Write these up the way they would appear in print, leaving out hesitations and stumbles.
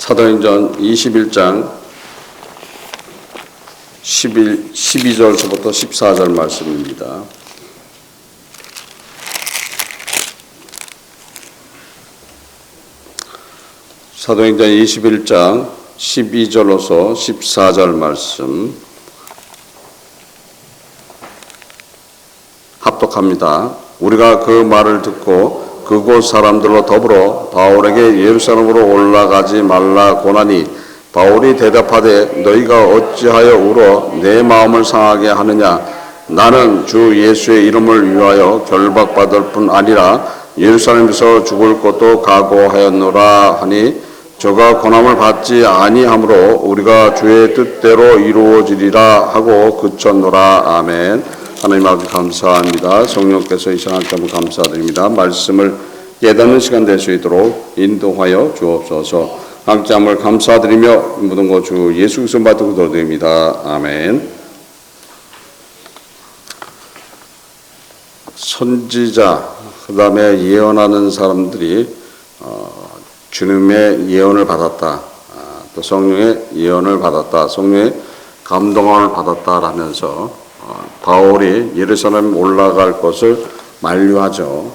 사도행전 21장 12절부터 14절 말씀입니다. 사도행전 21장 12절로서 14절 말씀 합독합니다. 우리가 그 말을 듣고 그곳 사람들로 더불어 바울에게 예루살렘으로 올라가지 말라 고나니, 바울이 대답하되 너희가 어찌하여 울어 내 마음을 상하게 하느냐. 나는 주 예수의 이름을 위하여 결박받을 뿐 아니라 예루살렘에서 죽을 것도 각오하였노라 하니, 저가 고난을 받지 아니하므로 우리가 주의 뜻대로 이루어지리라 하고 그쳤노라. 아멘. 하나님 아버지 감사합니다. 성령께서 이 시간 참 감사드립니다. 말씀을 깨닫는 시간 될 수 있도록 인도하여 주옵소서. 함께함을 감사드리며 모든 것 주 예수 그리스도 받들고 기도드립니다. 아멘. 선지자, 그 다음에 예언하는 사람들이 주님의 예언을 받았다, 또 성령의 예언을 받았다, 성령의 감동을 받았다라면서 바울이 예루살렘 올라갈 것을 만류하죠.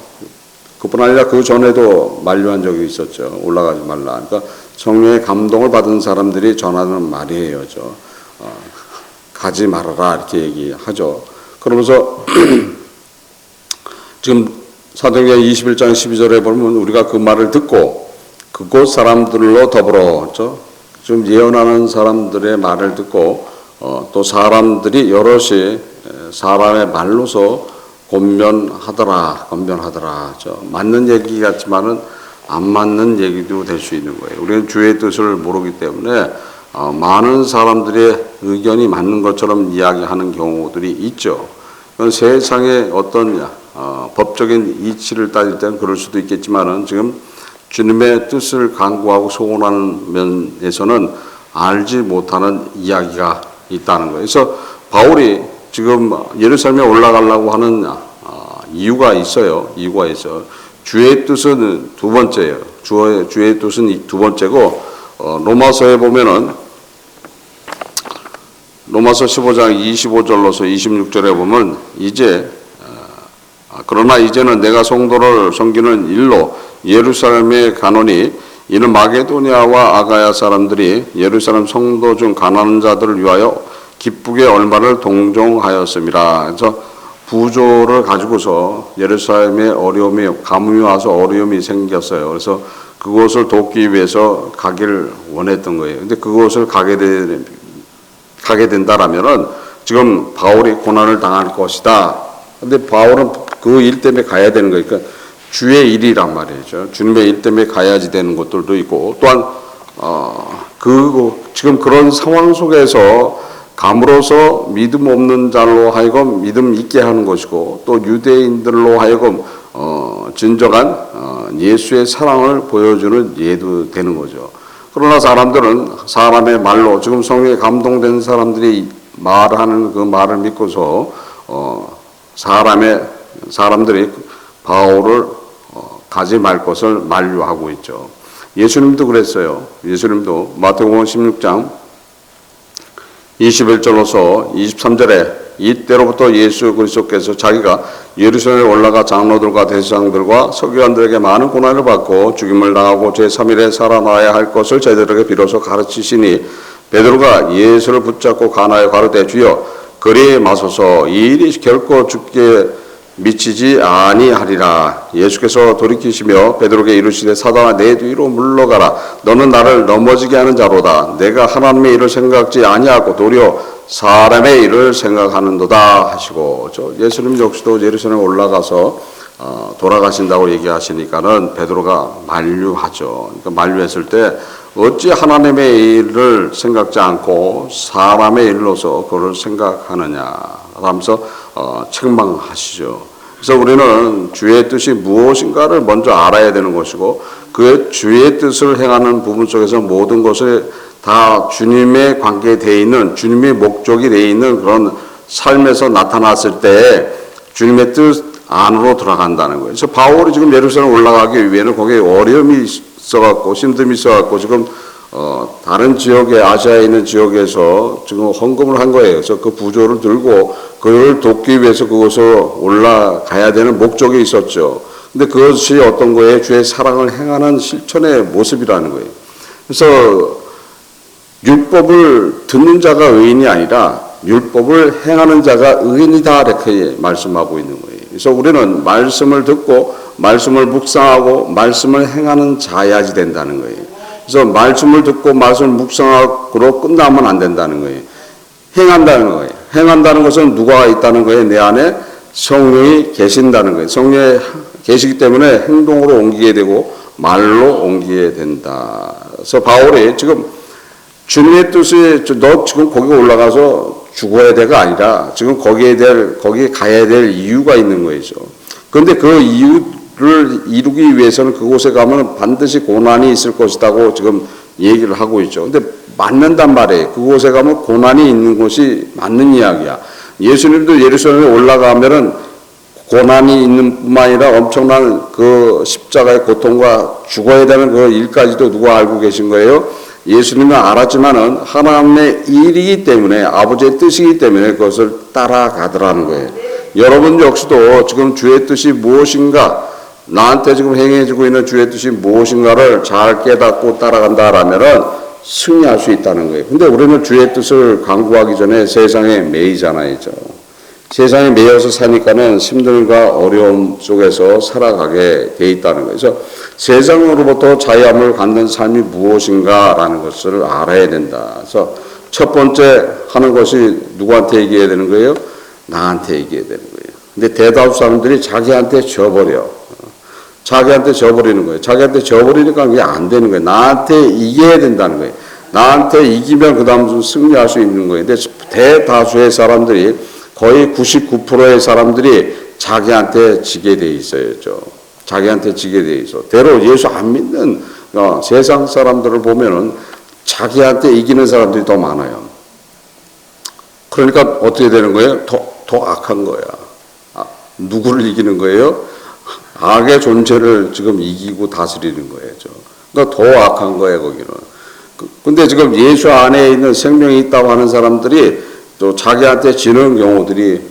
그뿐 아니라 그 전에도 만류한 적이 있었죠. 올라가지 말라. 그러니까 성령의 감동을 받은 사람들이 전하는 말이에요. 가지 말아라 이렇게 얘기하죠. 그러면서 지금 사도행전 21장 12절에 보면 우리가 그 말을 듣고 그곳 사람들로 더불어, 지금 예언하는 사람들의 말을 듣고 또 사람들이 여럿이 사람의 말로서 권면하더라. 맞는 얘기 같지만은 안 맞는 얘기도 될 수 있는 거예요. 우리는 주의 뜻을 모르기 때문에 많은 사람들의 의견이 맞는 것처럼 이야기하는 경우들이 있죠. 세상의 어떤 법적인 이치를 따질 때는 그럴 수도 있겠지만은 지금 주님의 뜻을 간구하고 소원하는 면에서는 알지 못하는 이야기가 있다는 거예요. 그래서 바울이 지금 예루살렘에 올라가려고 하는 이유가 있어요. 주의 뜻은 두 번째예요. 주의 뜻은 두 번째고, 로마서에 보면은 로마서 15장 25절로서 26절에 보면 그러나 이제는 내가 성도를 섬기는 일로 예루살렘에 가노니, 이는 마게도니아와 아가야 사람들이 예루살렘 성도 중 가난한 자들을 위하여 기쁘게 얼마를 동정하였음이라. 그래서 부조를 가지고서 예루살렘에 가뭄이 와서 어려움이 생겼어요. 그래서 그곳을 돕기 위해서 가기를 원했던 거예요. 근데 그곳을 가게 된다라면은 지금 바울이 고난을 당할 것이다. 근데 바울은 그 일 때문에 가야 되는 거니까, 주의 일이란 말이죠. 주님의 일 때문에 가야지 되는 것들도 있고, 또한 지금 그런 상황 속에서 감으로써 믿음 없는 자로 하여금 믿음 있게 하는 것이고, 또 유대인들로 하여금 진정한 예수의 사랑을 보여주는 예도 되는 거죠. 그러나 사람들은 사람의 말로, 지금 성령에 감동된 사람들이 말하는 그 말을 믿고서 사람들이 바울을 가지 말 것을 만류하고 있죠. 예수님도 그랬어요. 예수님도 마태복음 16장 21절로서 23절에 이때로부터 예수 그리스도께서 자기가 예루살렘에 올라가 장로들과 대제사장들과 서기관들에게 많은 고난을 받고 죽임을 당하고 제3일에 살아나야 할 것을 저희들에게 비로소 가르치시니, 베드로가 예수를 붙잡고 간하여 가르되 주여 그리 마소서, 이 일이 결코 죽게 미치지 아니하리라. 예수께서 돌이키시며 베드로에게 이르시되 사단아 내 뒤로 물러가라. 너는 나를 넘어지게 하는 자로다. 내가 하나님의 일을 생각지 아니하고 도리어 사람의 일을 생각하는도다 하시고, 예수님 역시도 예루살렘에 올라가서 돌아가신다고 얘기하시니까는 베드로가 만류하죠. 그러니까 만류했을 때 어찌 하나님의 일을 생각지 않고 사람의 일로서 그걸 생각하느냐 하면서 책망하시죠. 그래서 우리는 주의 뜻이 무엇인가를 먼저 알아야 되는 것이고, 그 주의 뜻을 행하는 부분 속에서 모든 것을 다 주님의 관계되어 있는, 주님의 목적이 되어 있는 그런 삶에서 나타났을 때 주님의 뜻 안으로 들어간다는 거예요. 그래서 바울이 지금 예루살렘 올라가기 위해는 거기에 어려움이 있어갖고 힘듦이 있어갖고 지금 다른 지역에 아시아에 있는 지역에서 지금 헌금을 한 거예요. 그래서 그 부조를 들고 그를 돕기 위해서 그곳으로 올라가야 되는 목적이 있었죠. 근데 그것이 어떤 거예요? 주의 사랑을 행하는 실천의 모습이라는 거예요. 그래서 율법을 듣는 자가 의인이 아니라 율법을 행하는 자가 의인이다 이렇게 말씀하고 있는 거예요. 그래서 우리는 말씀을 듣고 말씀을 묵상하고 말씀을 행하는 자야지 된다는 거예요. 그래서 말씀을 듣고 말씀을 묵상하고 끝나면 안 된다는 거예요. 행한다는 거예요. 행한다는 것은 누가 있다는 거예요? 내 안에 성령이 계신다는 거예요. 성령이 계시기 때문에 행동으로 옮기게 되고 말로 옮기게 된다. 그래서 바울이 지금 주님의 뜻이 너 지금 거기 올라가서 죽어야 돼가 아니라 지금 거기에 가야 될 이유가 있는 거죠. 그런데 그 이유를 이루기 위해서는 그곳에 가면 반드시 고난이 있을 것이라고 지금 얘기를 하고 있죠. 근데 맞는단 말이에요. 그곳에 가면 고난이 있는 것이 맞는 이야기야. 예수님도 예루살렘에 올라가면은 고난이 있는 뿐만 아니라 엄청난 그 십자가의 고통과 죽어야 되는 그 일까지도 누가 알고 계신 거예요? 예수님은 알았지만은 하나님의 일이기 때문에 아버지의 뜻이기 때문에 그것을 따라가더라는 거예요. 여러분 역시도 지금 주의 뜻이 무엇인가, 나한테 지금 행해지고 있는 주의 뜻이 무엇인가를 잘 깨닫고 따라간다라면은 승리할 수 있다는 거예요. 근데 우리는 주의 뜻을 강구하기 전에 세상에 매이잖아요. 세상에 매여서 사니까는 힘듦과 어려움 속에서 살아가게 돼 있다는 거예요. 그래서 세상으로부터 자유함을 갖는 삶이 무엇인가라는 것을 알아야 된다. 그래서 첫 번째 하는 것이 누구한테 얘기해야 되는 거예요? 나한테 얘기해야 되는 거예요. 근데 대다수 사람들이 자기한테 져버려. 자기한테 져버리는 거예요. 자기한테 져버리니까 그게 안 되는 거예요. 나한테 이겨야 된다는 거예요. 나한테 이기면 그 다음 승리할 수 있는 거예요. 근데 대다수의 사람들이 거의 99%의 사람들이 자기한테 지게 돼 있어요. 자기한테 지게 돼 있어. 대로 예수 안 믿는 세상 사람들을 보면은 자기한테 이기는 사람들이 더 많아요. 그러니까 어떻게 되는 거예요? 더 악한 거야. 누구를 이기는 거예요? 악의 존재를 지금 이기고 다스리는 거예요. 그러니까 더 악한 거예요, 거기는. 근데 지금 예수 안에 있는 생명이 있다고 하는 사람들이 또 자기한테 지는 경우들이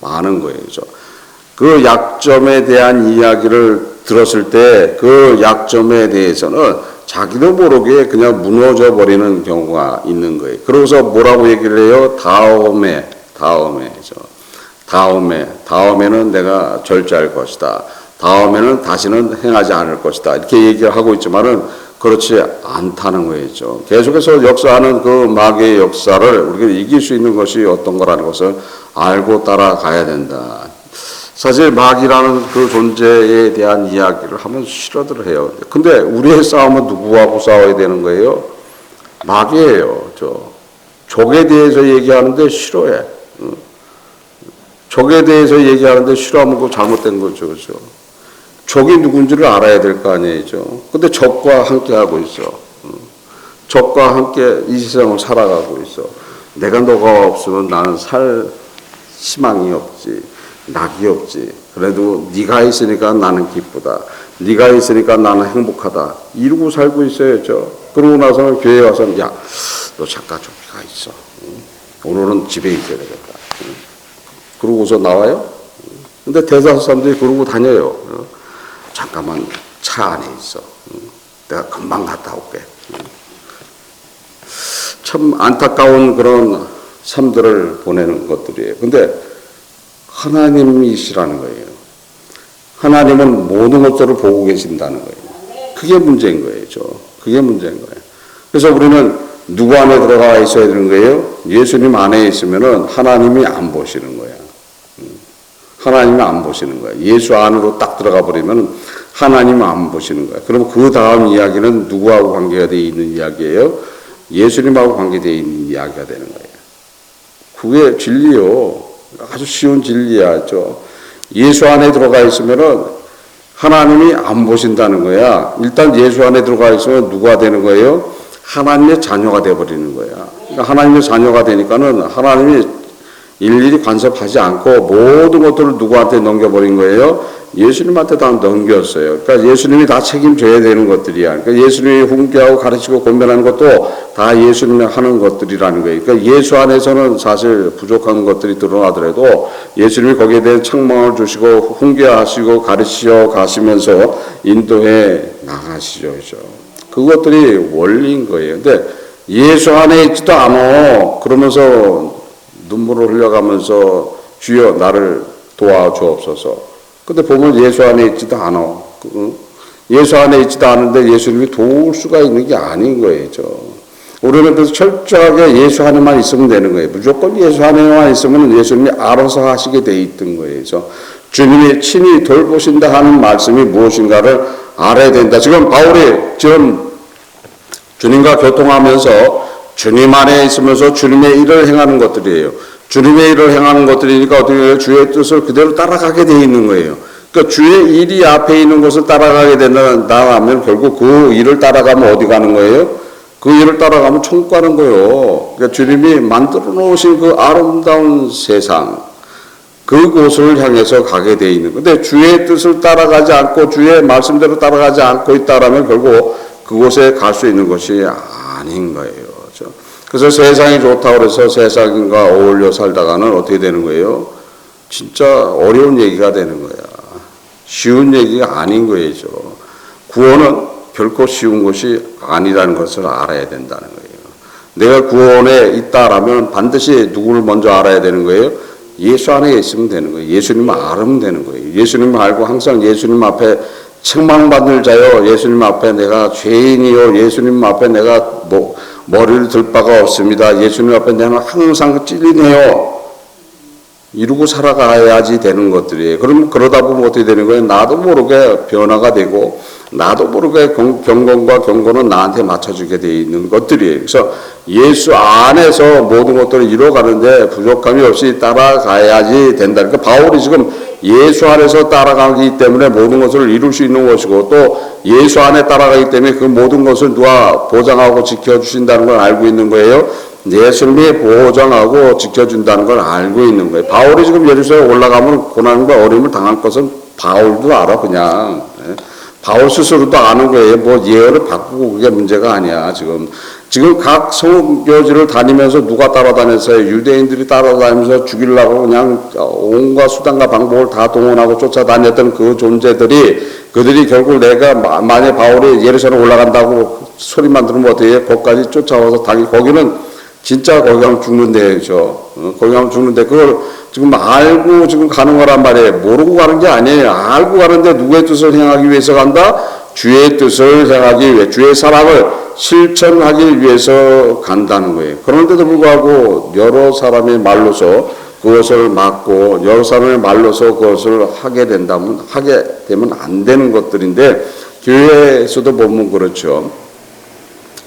많은 거예요. 그 약점에 대한 이야기를 들었을 때 그 약점에 대해서는 자기도 모르게 그냥 무너져 버리는 경우가 있는 거예요. 그러고서 뭐라고 얘기를 해요? 다음에는 내가 절제할 것이다. 다음에는 다시는 행하지 않을 것이다. 이렇게 얘기를 하고 있지만은 그렇지 않다는 거죠. 계속해서 역사하는 그 마귀의 역사를 우리가 이길 수 있는 것이 어떤 거라는 것을 알고 따라가야 된다. 사실 마귀라는 그 존재에 대한 이야기를 하면 싫어들 해요. 근데 우리의 싸움은 누구하고 싸워야 되는 거예요? 마귀예요. 적에 대해서 얘기하는데 싫어해. 적에 대해서 얘기하는데 싫어하면 그거 잘못된 거죠. 그렇죠? 적이 누군지를 알아야 될 거 아니에요. 근데 적과 함께 하고 있어. 적과 함께 이 세상을 살아가고 있어. 내가 너가 없으면 나는 살 희망이 없지. 낙이 없지. 그래도 네가 있으니까 나는 기쁘다. 네가 있으니까 나는 행복하다. 이러고 살고 있어야죠. 그러고 나서는 교회에 와서 야, 너 잠깐 좀 가 있어. 오늘은 집에 있어야 되겠다. 그러고서 나와요. 근데 대다수 사람들이 그러고 다녀요. 잠깐만 차 안에 있어. 내가 금방 갔다 올게. 참 안타까운 그런 삶들을 보내는 것들이에요. 근데 하나님이시라는 거예요. 하나님은 모든 것들을 보고 계신다는 거예요. 그게 문제인 거예요. 그게 문제인 거예요. 그래서 우리는 누구 안에 들어가 있어야 되는 거예요? 예수님 안에 있으면은 하나님이 안 보시는 거야. 하나님이 안 보시는 거야. 예수 안으로 딱 들어가 버리면 하나님은 안 보시는 거야. 그럼 그 다음 이야기는 누구하고 관계가 되어 있는 이야기예요? 예수님하고 관계되어 있는 이야기가 되는 거예요. 그게 진리요. 아주 쉬운 진리야. 예수 안에 들어가 있으면은 하나님이 안 보신다는 거야. 일단 예수 안에 들어가 있으면 누가 되는 거예요? 하나님의 자녀가 되어버리는 거야. 그러니까 하나님의 자녀가 되니까는 하나님이 일일이 간섭하지 않고 모든 것들을 누구한테 넘겨버린 거예요? 예수님한테 다 넘겼어요. 그러니까 예수님이 다 책임져야 되는 것들이야. 그러니까 예수님이 훈계하고 가르치고 권면하는 것도 다 예수님이 하는 것들이라는 거예요. 그러니까 예수 안에서는 사실 부족한 것들이 드러나더라도 예수님이 거기에 대한 책망을 주시고 훈계하시고 가르치셔 가시면서 인도해 나가시죠. 그렇죠? 그것들이 원리인 거예요. 근데 예수 안에 있지도 않아. 그러면서 눈물을 흘려가면서 주여 나를 도와주옵소서. 근데 보면 예수 안에 있지도 않아. 예수 안에 있지도 않은데 예수님이 도울 수가 있는 게 아닌 거예요. 우리는 그래서 철저하게 예수 안에만 있으면 되는 거예요. 무조건 예수 안에만 있으면 예수님이 알아서 하시게 돼 있던 거예요. 그래서 주님이 친히 돌보신다 하는 말씀이 무엇인가를 알아야 된다. 지금 바울이 지금 주님과 교통하면서 주님 안에 있으면서 주님의 일을 행하는 것들이에요. 주님의 일을 행하는 것들이니까 어떻게 해요? 주의 뜻을 그대로 따라가게 돼 있는 거예요. 그러니까 주의 일이 앞에 있는 것을 따라가게 된다면 결국 그 일을 따라가면 어디 가는 거예요? 그 일을 따라가면 천국 가는 거예요. 그러니까 주님이 만들어 놓으신 그 아름다운 세상, 그곳을 향해서 가게 돼 있는 거예요. 근데 주의 뜻을 따라가지 않고 주의 말씀대로 따라가지 않고 있다라면 결국 그곳에 갈 수 있는 것이 아닌 거예요. 그래서 세상이 좋다고 그래서 세상과 어울려 살다가는 어떻게 되는 거예요? 진짜 어려운 얘기가 되는 거야. 쉬운 얘기가 아닌 거예요. 구원은 결코 쉬운 것이 아니라는 것을 알아야 된다는 거예요. 내가 구원에 있다라면 반드시 누구를 먼저 알아야 되는 거예요? 예수 안에 있으면 되는 거예요. 예수님을 알으면 되는 거예요. 예수님을 알고 항상 예수님 앞에 책망받을 자요. 예수님 앞에 내가 죄인이요. 예수님 앞에 내가 머리를 들 바가 없습니다. 예수님 앞에 내가 항상 찔리네요. 이러고 살아가야지 되는 것들이에요. 그럼 그러다 보면 어떻게 되는 거예요? 나도 모르게 변화가 되고 나도 모르게 경건과 경고는 나한테 맞춰주게 돼 있는 것들이에요. 그래서 예수 안에서 모든 것들을 이루어가는데 부족함이 없이 따라가야지 된다. 그러니까 바울이 지금 예수 안에서 따라가기 때문에 모든 것을 이룰 수 있는 것이고 또 예수 안에 따라가기 때문에 그 모든 것을 누가 보장하고 지켜주신다는 걸 알고 있는 거예요. 예수님이 보장하고 지켜준다는 걸 알고 있는 거예요. 바울이 지금 예루살렘에 올라가면 고난과 어려움을 당할 것은 바울도 알아 그냥. 바울 스스로도 아는 거예요. 뭐 예언을 바꾸고 그게 문제가 아니야. 지금 각 성교지를 다니면서 누가 따라다녔어요? 유대인들이 따라다니면서 죽이려고 그냥 온갖 수단과 방법을 다 동원하고 쫓아다녔던 그 존재들이 그들이 결국 내가 만약 바울이 예루살렘 올라간다고 소리만 들으면 어떻게 해? 거기까지 쫓아와서 거기는 진짜 거기 가면 죽는데, 거기 가면 죽는데, 그걸 지금 알고 지금 가는 거란 말이에요. 모르고 가는 게 아니에요. 알고 가는데 누구의 뜻을 행하기 위해서 간다? 주의 뜻을 행하기 위해, 주의 사랑을 실천하기 위해서 간다는 거예요. 그런데도 불구하고 여러 사람의 말로서 그것을 막고, 여러 사람의 말로서 그것을 하게 되면 안 되는 것들인데, 교회에서도 보면 그렇죠.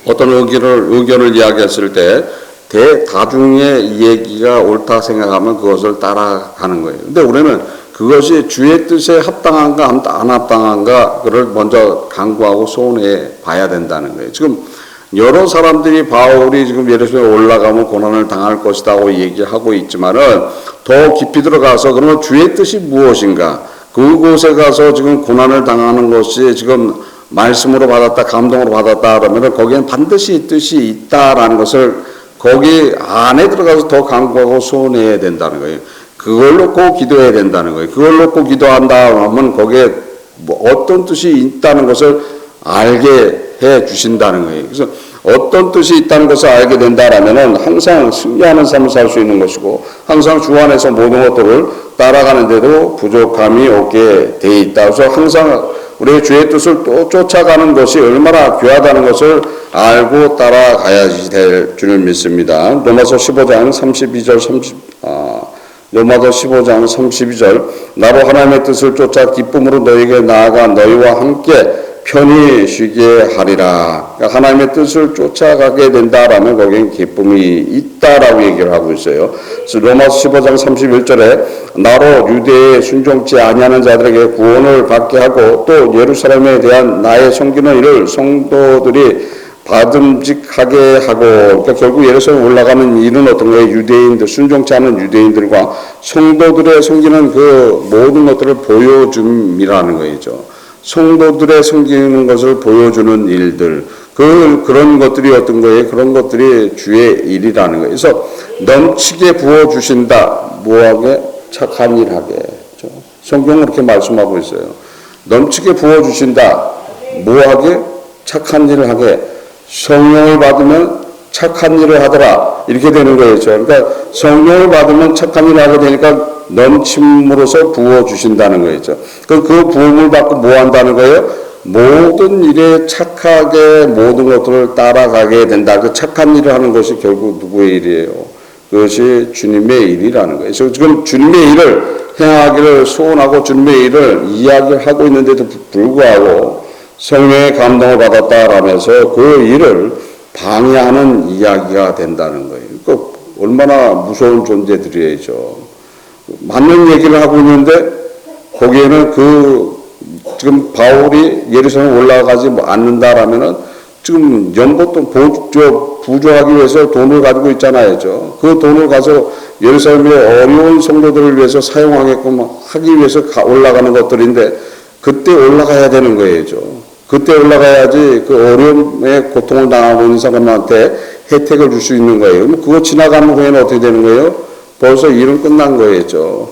어떤 의견을 이야기했을 때, 대다중의 얘기가 옳다 생각하면 그것을 따라가는 거예요. 근데 우리는 그것이 주의 뜻에 합당한가 안 합당한가 그를 먼저 강구하고 소원해 봐야 된다는 거예요. 지금 여러 사람들이 바울이 지금 예루살렘에 올라가면 고난을 당할 것이라고 얘기하고 있지만은 더 깊이 들어가서 그러면 주의 뜻이 무엇인가? 그곳에 가서 지금 고난을 당하는 것이 지금 말씀으로 받았다, 감동으로 받았다 그러면 거기엔 반드시 뜻이 있다라는 것을 거기 안에 들어가서 더 강구하고 소원해야 된다는 거예요. 그걸 놓고 기도해야 된다는 거예요. 그걸 놓고 기도한다 하면 거기에 뭐 어떤 뜻이 있다는 것을 알게 해 주신다는 거예요. 그래서 어떤 뜻이 있다는 것을 알게 된다라면은 항상 승리하는 삶을 살 수 있는 것이고 항상 주 안에서 모든 것들을 따라가는데도 부족함이 없게 돼 있다. 그래서 항상 우리의 주의 뜻을 또 쫓아가는 것이 얼마나 귀하다는 것을 알고 따라가야지 될 줄 믿습니다. 로마서 15장 32절 나로 하나님의 뜻을 쫓아 기쁨으로 너희에게 나아가 너희와 함께 편히 쉬게 하리라. 그러니까 하나님의 뜻을 쫓아가게 된다라면 거기엔 기쁨이 있다라고 얘기를 하고 있어요. 그래서 로마서 15장 31절에 나로 유대에 순종치 아니하는 자들에게 구원을 받게 하고 또 예루살렘에 대한 나의 섬기는 일을 성도들이 받음직하게 하고, 그러니까 결국 예루살렘 올라가는 일은 어떤 거예요? 유대인들, 순종치 않은 유대인들과 성도들의 섬기는 그 모든 것들을 보여줌이라는 거죠. 성도들의 섬기는 것을 보여주는 일들, 그런 것들이 어떤 거예요? 그런 것들이 주의 일이라는 거예요. 그래서 넘치게 부어주신다. 뭐하게? 착한 일 하게. 성경은 그렇게 말씀하고 있어요. 넘치게 부어주신다. 뭐하게? 착한 일을 하게. 성령을 받으면 착한 일을 하더라. 이렇게 되는 거예요. 그러니까 성령을 받으면 착한 일을 하게 되니까 넘침으로써 부어주신다는 거죠. 그 부음을 받고 뭐 한다는 거예요? 모든 일에 착하게 모든 것들을 따라가게 된다. 그 착한 일을 하는 것이 결국 누구의 일이에요? 그것이 주님의 일이라는 거예요. 그래서 지금 주님의 일을 행하기를 소원하고 주님의 일을 이야기하고 있는데도 불구하고 성령의 감동을 받았다라면서 그 일을 방해하는 이야기가 된다는 거예요. 그 얼마나 무서운 존재들이죠. 맞는 얘기를 하고 있는데 거기에는 지금 바울이 예루살렘 올라가지 않는다라면은 지금 연꽃도 부조하기 위해서 돈을 가지고 있잖아요. 그 돈을 가서 예루살렘의 어려운 성도들을 위해서 사용하게끔 하기 위해서 올라가는 것들인데 그때 올라가야 되는 거예요. 그때 올라가야지 그 어려움에 고통을 당하고 있는 사람한테 혜택을 줄 수 있는 거예요. 그거 지나가는 후에는 어떻게 되는 거예요? 벌써 일은 끝난 거예요.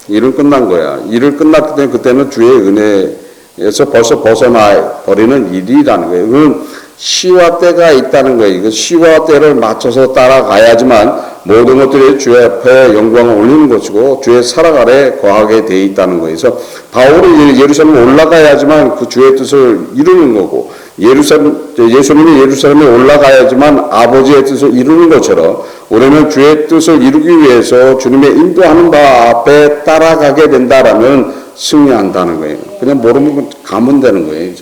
일은 끝난 거야. 일을 끝났기 때문에 그때는 주의 은혜에서 벌써 벗어나 버리는 일이라는 거예요. 그건 시와 때가 있다는 거예요. 그 시와 때를 맞춰서 따라가야지만 모든 것들이 주의 앞에 영광을 올리는 것이고 주의 사랑 아래 거하게 돼 있다는 거예요. 그래서 바울이 예루살렘에 올라가야지만 그 주의 뜻을 이루는 거고 예수님이 예루살렘에 올라가야지만 아버지의 뜻을 이루는 것처럼 우리는 주의 뜻을 이루기 위해서 주님의 인도하는 바 앞에 따라가게 된다라면 승리한다는 거예요. 그냥 모르면 가면 되는 거예요.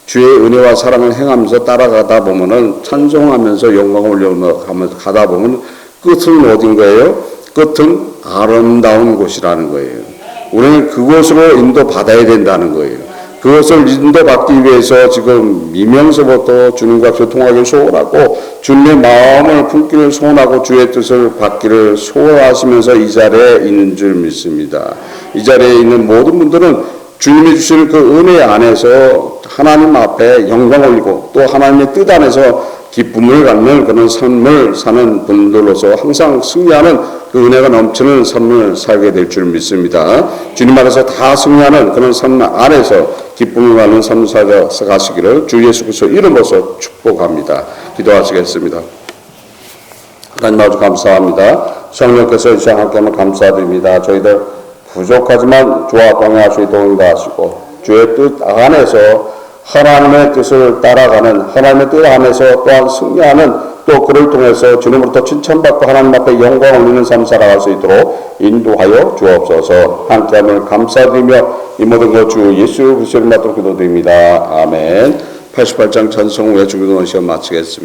주의 은혜와 사랑을 행하면서 따라가다 보면은 찬송하면서 영광을 올려가면서 가다 보면 끝은 어딘 거예요? 끝은 아름다운 곳이라는 거예요. 우리는 그곳으로 인도받아야 된다는 거예요. 그것을 인도받기 위해서 지금 이면서부터 주님과 교통하기를 소원하고 주님의 마음을 품기를 소원하고 주의 뜻을 받기를 소원하시면서 이 자리에 있는 줄 믿습니다. 이 자리에 있는 모든 분들은 주님이 주시는 그 은혜 안에서 하나님 앞에 영광 올리고 또 하나님의 뜻 안에서 기쁨을 갖는 그런 삶을 사는 분들로서 항상 승리하는 그 은혜가 넘치는 삶을 살게 될 줄 믿습니다. 주님 안에서 다 승리하는 그런 삶 안에서 기쁨을 갖는 삶을 살아가시기를 주 예수 그리스도 이름으로서 축복합니다. 기도하시겠습니다. 하나님 아버지 감사합니다. 성령께서 이 시간 함께하면 감사드립니다. 저희들 부족하지만 주와 동행하시도록 인도하시고 주의 뜻 안에서 하나님의 뜻을 따라가는 하나님의 뜻 안에서 또한 승리하는 또 그를 통해서 주님으로부터 칭찬받고 하나님 앞에 영광을 올리는 삶 살아갈 수 있도록 인도하여 주옵소서. 함께함을 감사드리며 이 모든 것 주 예수 그리스도의 이름으로 기도드립니다. 아멘. 88장 찬송 외주기도 시험 마치겠습니다.